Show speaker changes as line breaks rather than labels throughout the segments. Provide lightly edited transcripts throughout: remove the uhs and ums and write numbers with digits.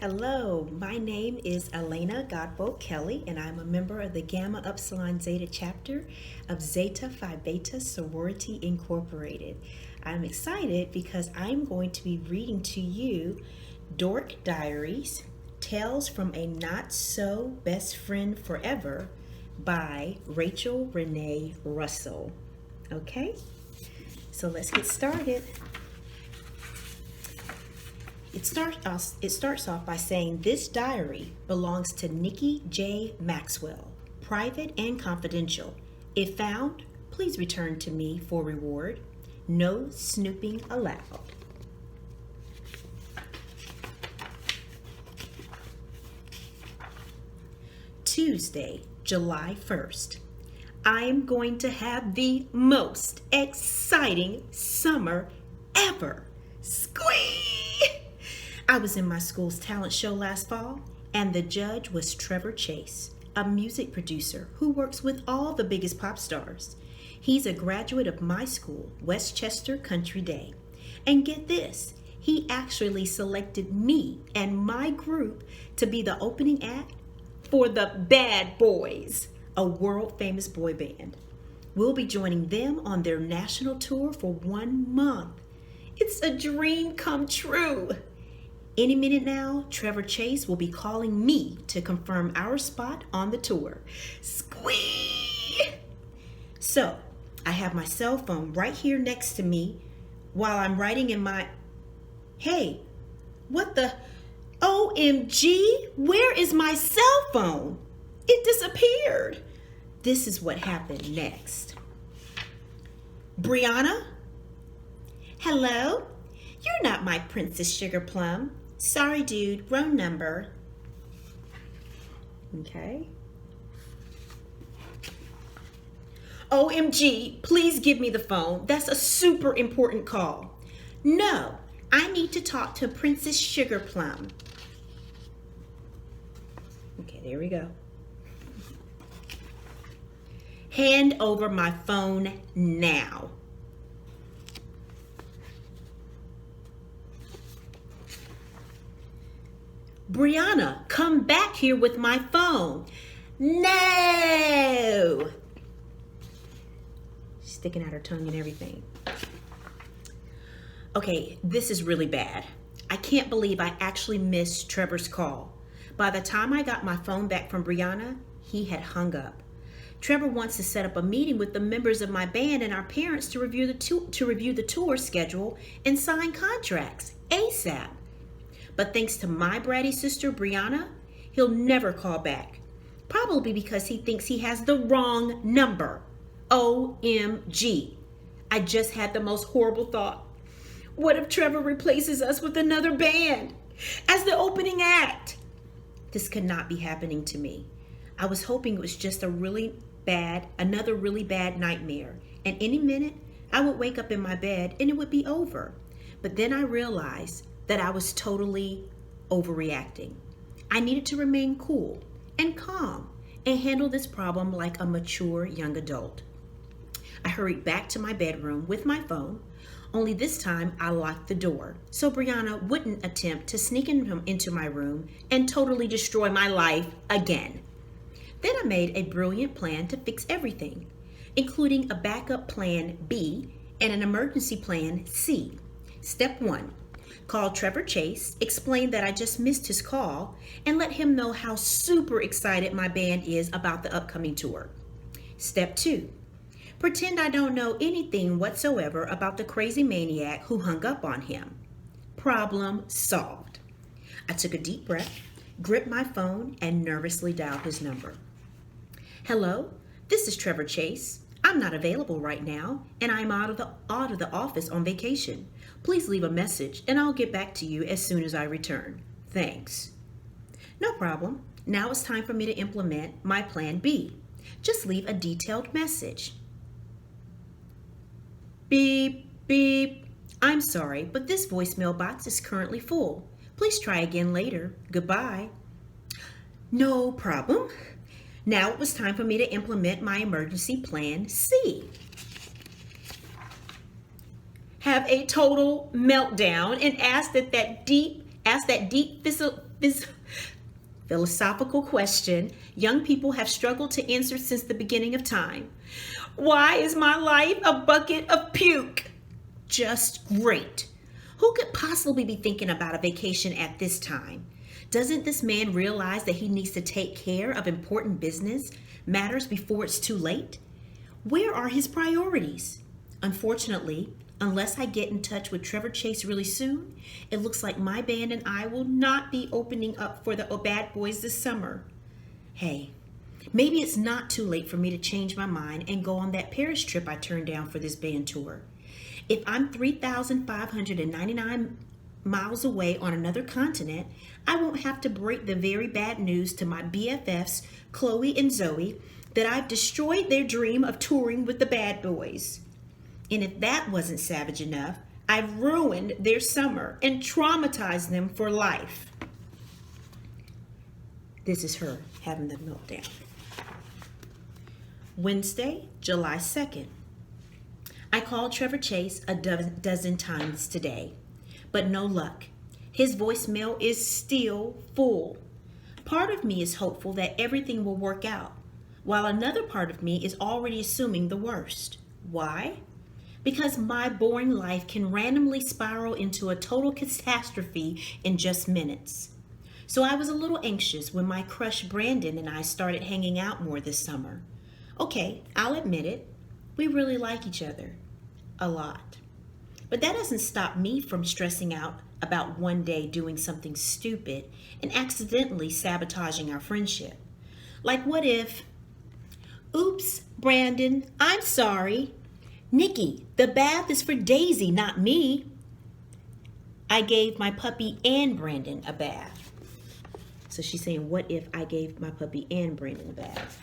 Hello, my name is Elena Godbolt Kelly, and I'm a member of the Gamma Upsilon Zeta Chapter of Zeta Phi Beta Sorority Incorporated. I'm excited because I'm going to be reading to you Dork Diaries, Tales from a Not So Best Friend Forever by Rachel Renee Russell. Okay, so let's get started. It starts off by saying this diary belongs to Nikki J. Maxwell, private and confidential. If found, please return to me for reward. No snooping allowed. Tuesday, July 1st. I am going to have the most exciting summer ever. Squee! I was in my school's talent show last fall, and the judge was Trevor Chase, a music producer who works with all the biggest pop stars. He's a graduate of my school, Westchester Country Day. And get this, he actually selected me and my group to be the opening act for the Bad Boys, a world-famous boy band. We'll be joining them on their national tour for 1 month. It's a dream come true. Any minute now, Trevor Chase will be calling me to confirm our spot on the tour. Squee! So, I have my cell phone right here next to me while I'm writing in my... Hey, what the... OMG, where is my cell phone? It disappeared. This is what happened next. Brianna? Hello? You're not my Princess Sugar Plum. Sorry, dude, wrong number. Okay. OMG, please give me the phone. That's a super important call. No, I need to talk to Princess Sugar Plum. Okay, there we go. Hand over my phone now. Brianna, come back here with my phone. No! Sticking out her tongue and everything. Okay, this is really bad. I can't believe I actually missed Trevor's call. By the time I got my phone back from Brianna, he had hung up. Trevor wants to set up a meeting with the members of my band and our parents to review the tour schedule and sign contracts ASAP. But thanks to my bratty sister, Brianna, he'll never call back. Probably because he thinks he has the wrong number. OMG. I just had the most horrible thought. What if Trevor replaces us with another band as the opening act? This could not be happening to me. I was hoping it was just another really bad nightmare. And any minute, I would wake up in my bed and it would be over. But then I realized that I was totally overreacting. I needed to remain cool and calm and handle this problem like a mature young adult. I hurried back to my bedroom with my phone, only this time I locked the door so Brianna wouldn't attempt to sneak into my room and totally destroy my life again. Then I made a brilliant plan to fix everything, including a backup plan B and an emergency plan C. Step 1. Call Trevor Chase, explain that I just missed his call, and let him know how super excited my band is about the upcoming tour. Step 2. Pretend I don't know anything whatsoever about the crazy maniac who hung up on him. Problem solved. I took a deep breath, gripped my phone, and nervously dialed his number. Hello, this is Trevor Chase. I'm not available right now, and I'm out of the office on vacation. Please leave a message, and I'll get back to you as soon as I return. Thanks. No problem. Now it's time for me to implement my plan B. Just leave a detailed message. Beep, beep. I'm sorry, but this voicemail box is currently full. Please try again later. Goodbye. No problem. Now it was time for me to implement my emergency plan C. Have a total meltdown and ask that deep this philosophical question young people have struggled to answer since the beginning of time. Why is my life a bucket of puke? Just great. Who could possibly be thinking about a vacation at this time? Doesn't this man realize that he needs to take care of important business matters before it's too late? Where are his priorities? Unfortunately, unless I get in touch with Trevor Chase really soon, it looks like my band and I will not be opening up for the Bad Boys this summer. Hey, maybe it's not too late for me to change my mind and go on that Paris trip I turned down for this band tour. If I'm 3,599 miles away on another continent, I won't have to break the very bad news to my BFFs, Chloe and Zoe, that I've destroyed their dream of touring with the Bad Boys. And if that wasn't savage enough, I've ruined their summer and traumatized them for life. This is her having the meltdown. Wednesday, July 2nd. I called Trevor Chase a dozen times today, but no luck. His voicemail is still full. Part of me is hopeful that everything will work out, while another part of me is already assuming the worst. Why? Because my boring life can randomly spiral into a total catastrophe in just minutes. So I was a little anxious when my crush Brandon and I started hanging out more this summer. Okay, I'll admit it. We really like each other. A lot. But that doesn't stop me from stressing out about one day doing something stupid and accidentally sabotaging our friendship. Like what if, oops, Brandon, I'm sorry. Nikki, the bath is for Daisy, not me. I gave my puppy and Brandon a bath. So she's saying, what if I gave my puppy and Brandon a bath?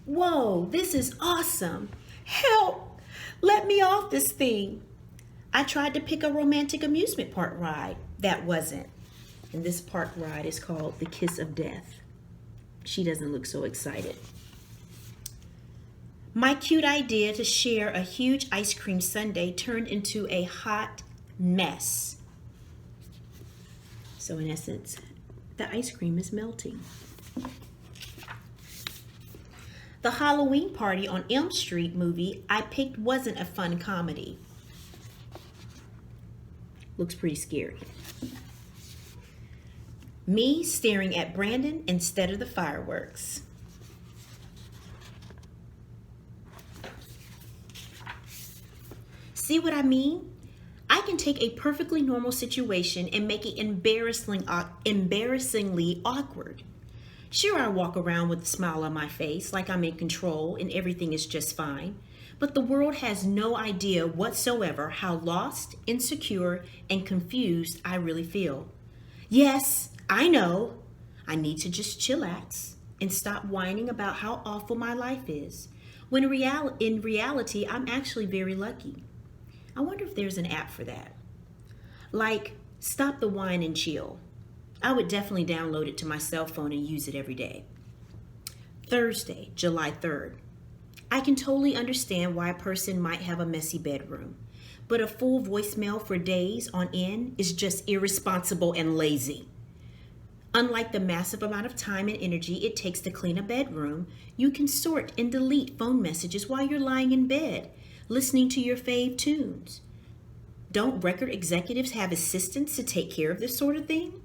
Whoa, this is awesome. Help! Let me off this thing. I tried to pick a romantic amusement park ride. That wasn't. And this park ride is called the Kiss of Death. She doesn't look so excited. My cute idea to share a huge ice cream sundae turned into a hot mess. So in essence, the ice cream is melting. The Halloween Party on Elm Street movie I picked wasn't a fun comedy. Looks pretty scary. Me staring at Brandon instead of the fireworks. See what I mean? I can take a perfectly normal situation and make it embarrassingly awkward. Sure, I walk around with a smile on my face like I'm in control and everything is just fine, but the world has no idea whatsoever how lost, insecure, and confused I really feel. Yes, I know. I need to just chillax and stop whining about how awful my life is, when in reality, I'm actually very lucky. I wonder if there's an app for that. Like, Stop the Whine and Chill. I would definitely download it to my cell phone and use it every day. Thursday, July 3rd. I can totally understand why a person might have a messy bedroom, but a full voicemail for days on end is just irresponsible and lazy. Unlike the massive amount of time and energy it takes to clean a bedroom, you can sort and delete phone messages while you're lying in bed, listening to your fave tunes. Don't record executives have assistants to take care of this sort of thing?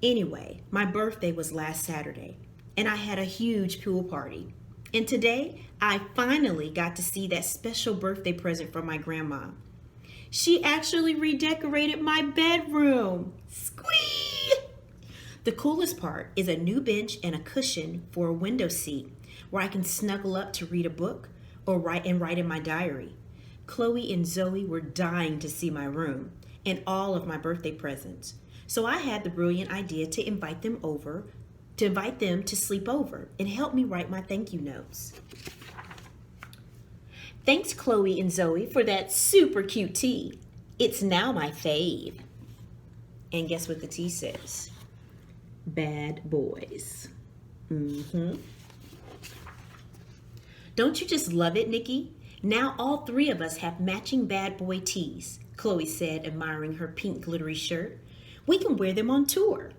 Anyway, my birthday was last Saturday, and I had a huge pool party. And today, I finally got to see that special birthday present from my grandma. She actually redecorated my bedroom. Squee! The coolest part is a new bench and a cushion for a window seat where I can snuggle up to read a book or write in my diary. Chloe and Zoe were dying to see my room and all of my birthday presents. So I had the brilliant idea to invite them to sleep over and help me write my thank you notes. Thanks, Chloe and Zoe, for that super cute tea. It's now my fave. And guess what the tea says? Bad boys. Don't you just love it, Nikki? Now all three of us have matching bad boy tees, Chloe said, admiring her pink glittery shirt. We can wear them on tour.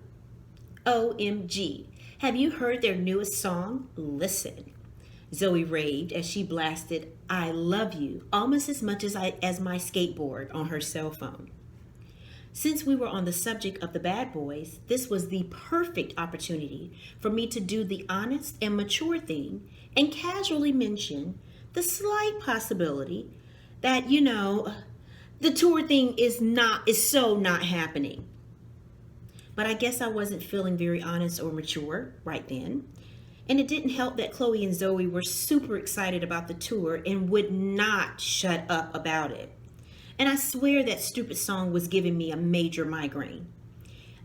OMG, have you heard their newest song? Listen. Zoe raved as she blasted I Love You almost as much as my skateboard on her cell phone. Since we were on the subject of the bad boys, this was the perfect opportunity for me to do the honest and mature thing and casually mention the slight possibility that, the tour thing is so not happening. But I guess I wasn't feeling very honest or mature right then. And it didn't help that Chloe and Zoe were super excited about the tour and would not shut up about it. And I swear that stupid song was giving me a major migraine.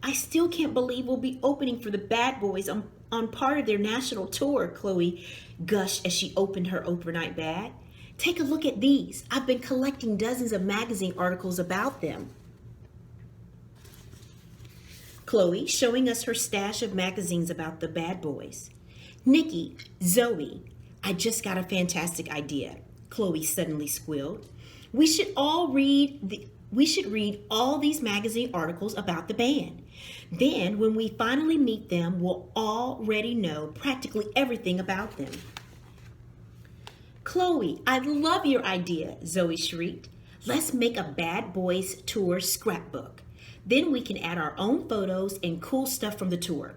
I still can't believe we'll be opening for the Bad Boys on part of their national tour, Chloe gushed as she opened her overnight bag. Take a look at these. I've been collecting dozens of magazine articles about them. Chloe showing us her stash of magazines about the Bad Boys. Nikki, Zoe, I just got a fantastic idea, Chloe suddenly squealed. We should read all these magazine articles about the band. Then when we finally meet them, we'll already know practically everything about them. Chloe, I love your idea, Zoe shrieked. Let's make a Bad Boys tour scrapbook. Then we can add our own photos and cool stuff from the tour.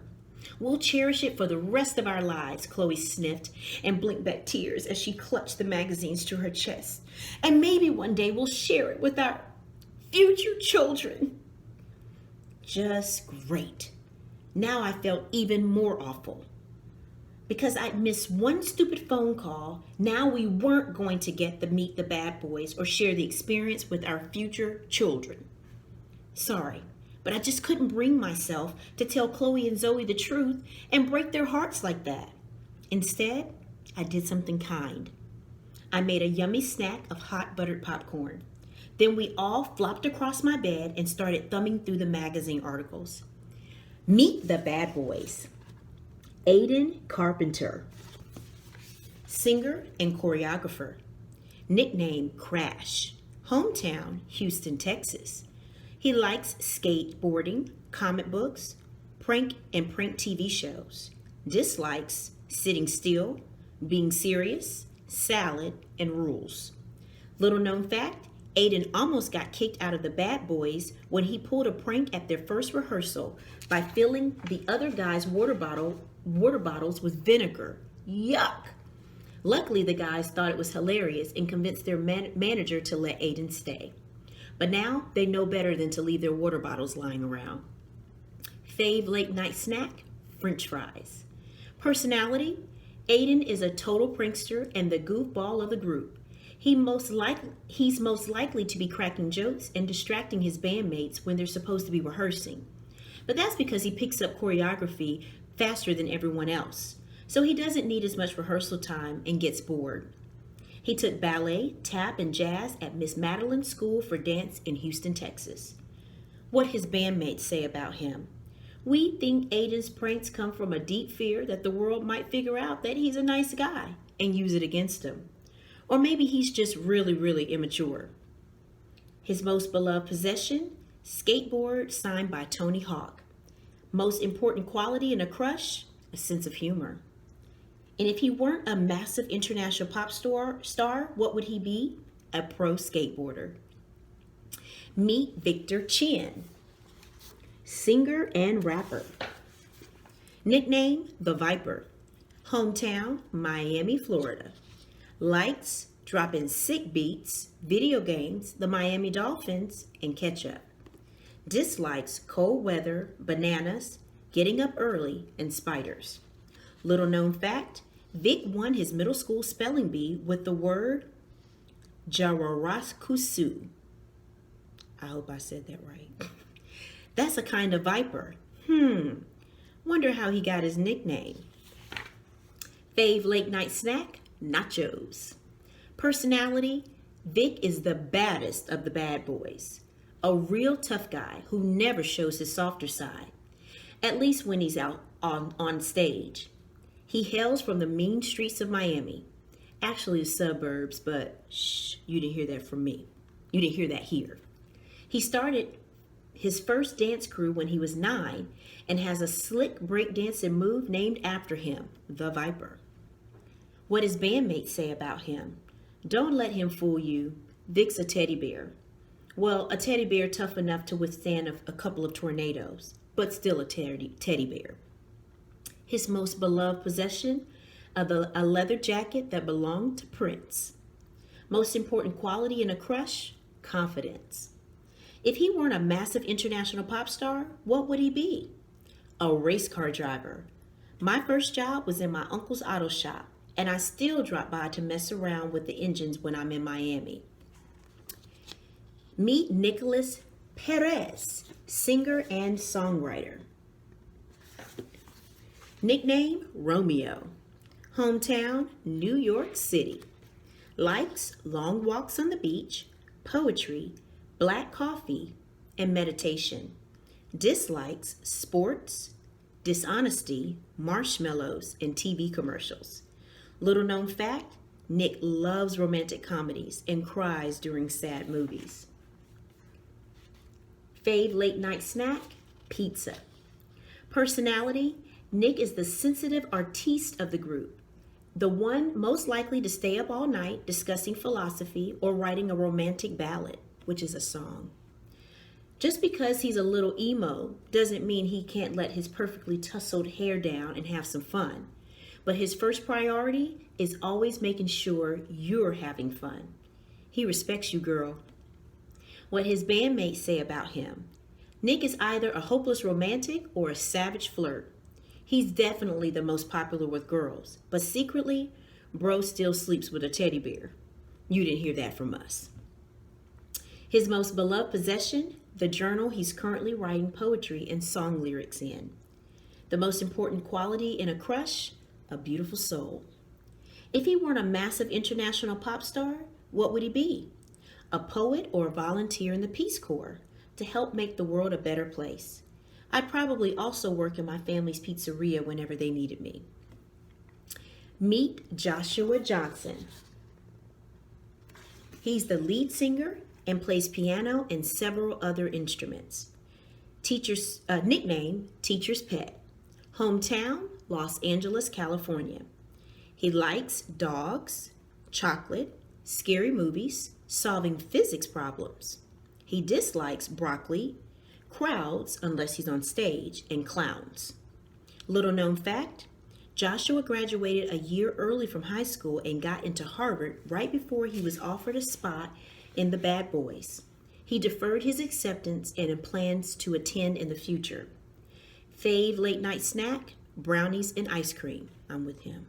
We'll cherish it for the rest of our lives, Chloe sniffed and blinked back tears as she clutched the magazines to her chest. And maybe one day we'll share it with our future children. Just great. Now I felt even more awful. Because I'd missed one stupid phone call, now we weren't going to get to meet the Bad Boys or share the experience with our future children. Sorry. But I just couldn't bring myself to tell Chloe and Zoe the truth and break their hearts like that. Instead, I did something kind. I made a yummy snack of hot buttered popcorn. Then we all flopped across my bed and started thumbing through the magazine articles. Meet the Bad Boys. Aiden Carpenter, singer and choreographer. Nickname Crash. Hometown, Houston, Texas. He likes skateboarding, comic books, prank TV shows. Dislikes sitting still, being serious, salad, and rules. Little known fact, Aiden almost got kicked out of the Bad Boys when he pulled a prank at their first rehearsal by filling the other guys' water bottles with vinegar. Yuck! Luckily, the guys thought it was hilarious and convinced their manager to let Aiden stay. But now they know better than to leave their water bottles lying around. Fave late night snack, French fries. Personality, Aiden is a total prankster and the goofball of the group. He's most likely to be cracking jokes and distracting his bandmates when they're supposed to be rehearsing. But that's because he picks up choreography faster than everyone else. So he doesn't need as much rehearsal time and gets bored. He took ballet, tap, and jazz at Miss Madeline's School for Dance in Houston, Texas. What his bandmates say about him. We think Aiden's pranks come from a deep fear that the world might figure out that he's a nice guy and use it against him. Or maybe he's just really, really immature. His most beloved possession, skateboard signed by Tony Hawk. Most important quality in a crush, a sense of humor. And if he weren't a massive international pop star, what would he be? A pro skateboarder. Meet Victor Chin, singer and rapper. Nickname, The Viper. Hometown, Miami, Florida. Likes, dropping sick beats, video games, the Miami Dolphins, and ketchup. Dislikes, cold weather, bananas, getting up early, and spiders. Little known fact, Vic won his middle school spelling bee with the word Jararaskusu. I hope I said that right. That's a kind of viper. Wonder how he got his nickname. Fave late night snack, nachos. Personality, Vic is the baddest of the Bad Boys. A real tough guy who never shows his softer side, at least when he's out on stage. He hails from the mean streets of Miami. Actually, the suburbs, but shh, you didn't hear that from me. You didn't hear that here. He started his first dance crew when he was 9 and has a slick breakdancing move named after him, the Viper. What his bandmates say about him. Don't let him fool you. Vic's a teddy bear. Well, a teddy bear tough enough to withstand a couple of tornadoes, but still a teddy bear. His most beloved possession, a leather jacket that belonged to Prince. Most important quality in a crush, confidence. If he weren't a massive international pop star, what would he be? A race car driver. My first job was in my uncle's auto shop, and I still drop by to mess around with the engines when I'm in Miami. Meet Nicholas Perez, singer and songwriter. Nickname, Romeo. Hometown, New York City. Likes long walks on the beach, poetry, black coffee, and meditation. Dislikes sports, dishonesty, marshmallows, and TV commercials. Little known fact, Nick loves romantic comedies and cries during sad movies. Fave late night snack, pizza. Personality, Nick is the sensitive artiste of the group. The one most likely to stay up all night discussing philosophy or writing a romantic ballad, which is a song. Just because he's a little emo doesn't mean he can't let his perfectly tousled hair down and have some fun. But his first priority is always making sure you're having fun. He respects you, girl. What his bandmates say about him. Nick is either a hopeless romantic or a savage flirt. He's definitely the most popular with girls, but secretly, bro still sleeps with a teddy bear. You didn't hear that from us. His most beloved possession, the journal he's currently writing poetry and song lyrics in. The most important quality in a crush, a beautiful soul. If he weren't a massive international pop star, what would he be? A poet or a volunteer in the Peace Corps to help make the world a better place. I'd probably also work in my family's pizzeria whenever they needed me. Meet Joshua Johnson. He's the lead singer and plays piano and several other instruments. Nickname, Teacher's Pet. Hometown, Los Angeles, California. He likes dogs, chocolate, scary movies, solving physics problems. He dislikes broccoli, crowds, unless he's on stage, and clowns. Little known fact, Joshua graduated a year early from high school and got into Harvard right before he was offered a spot in the Bad Boys. He deferred his acceptance and plans to attend in the future. Fave late night snack, brownies and ice cream. I'm with him.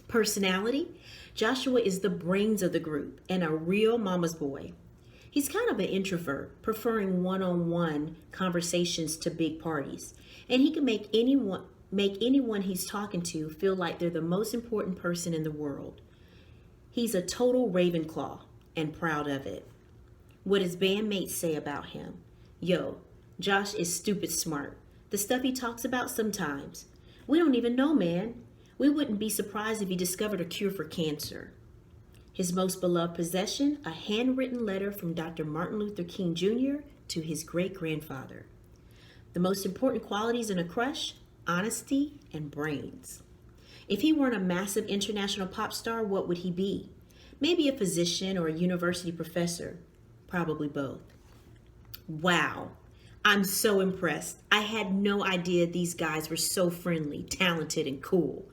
Personality, Joshua is the brains of the group and a real mama's boy. He's kind of an introvert, preferring one-on-one conversations to big parties, and he can make anyone he's talking to feel like they're the most important person in the world. He's a total Ravenclaw and proud of it. What his bandmates say about him. Yo, Josh is stupid smart. The stuff he talks about sometimes. We don't even know, man. We wouldn't be surprised if he discovered a cure for cancer. His most beloved possession, a handwritten letter from Dr. Martin Luther King Jr. to his great-grandfather. The most important qualities in a crush, honesty and brains. If he weren't a massive international pop star, what would he be? Maybe a physician or a university professor. Probably both. Wow, I'm so impressed. I had no idea these guys were so friendly, talented, and cool.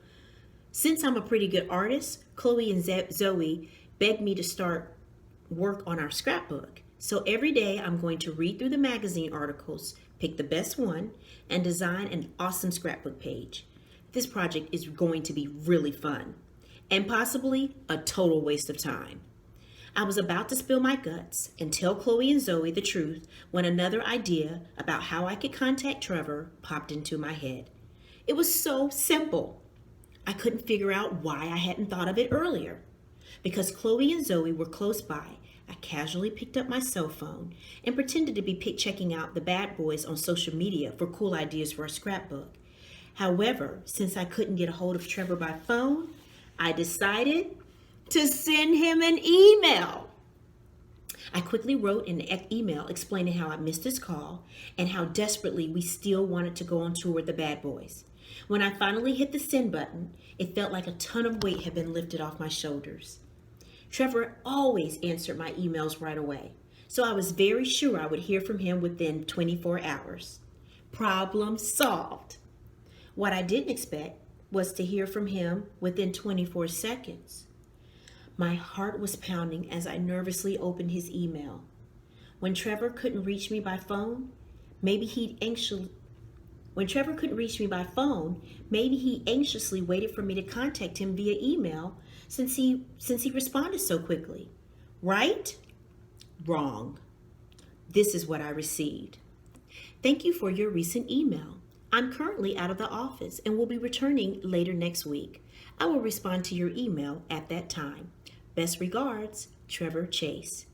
Since I'm a pretty good artist, Chloe and Zoe begged me to start work on our scrapbook. So every day I'm going to read through the magazine articles, pick the best one, and design an awesome scrapbook page. This project is going to be really fun and possibly a total waste of time. I was about to spill my guts and tell Chloe and Zoe the truth when another idea about how I could contact Trevor popped into my head. It was so simple. I couldn't figure out why I hadn't thought of it earlier. Because Chloe and Zoe were close by, I casually picked up my cell phone and pretended to be checking out the Bad Boys on social media for cool ideas for a scrapbook. However, since I couldn't get a hold of Trevor by phone, I decided to send him an email. I quickly wrote an email explaining how I missed his call and how desperately we still wanted to go on tour with the Bad Boys. When I finally hit the send button, it felt like a ton of weight had been lifted off my shoulders. Trevor always answered my emails right away, so I was very sure I would hear from him within 24 hours. Problem solved. What I didn't expect was to hear from him within 24 seconds. My heart was pounding as I nervously opened his email. When Trevor couldn't reach me by phone, maybe he anxiously waited for me to contact him via email since he responded so quickly. Right? Wrong. This is what I received. Thank you for your recent email. I'm currently out of the office and will be returning later next week. I will respond to your email at that time. Best regards, Trevor Chase.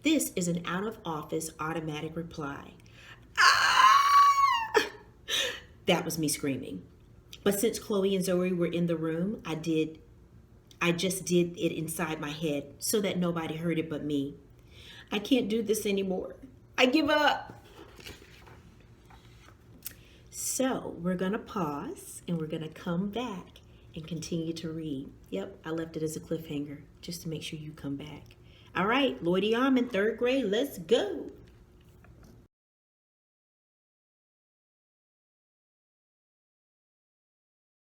This is an out-of-office automatic reply. Ah! That was me screaming. But since Chloe and Zoe were in the room, I just did it inside my head so that nobody heard it but me. I can't do this anymore. I give up. So we're going to pause and we're going to come back and continue to read. Yep, I left it as a cliffhanger just to make sure you come back. All right, Loyd Auman, 3rd grade, let's go.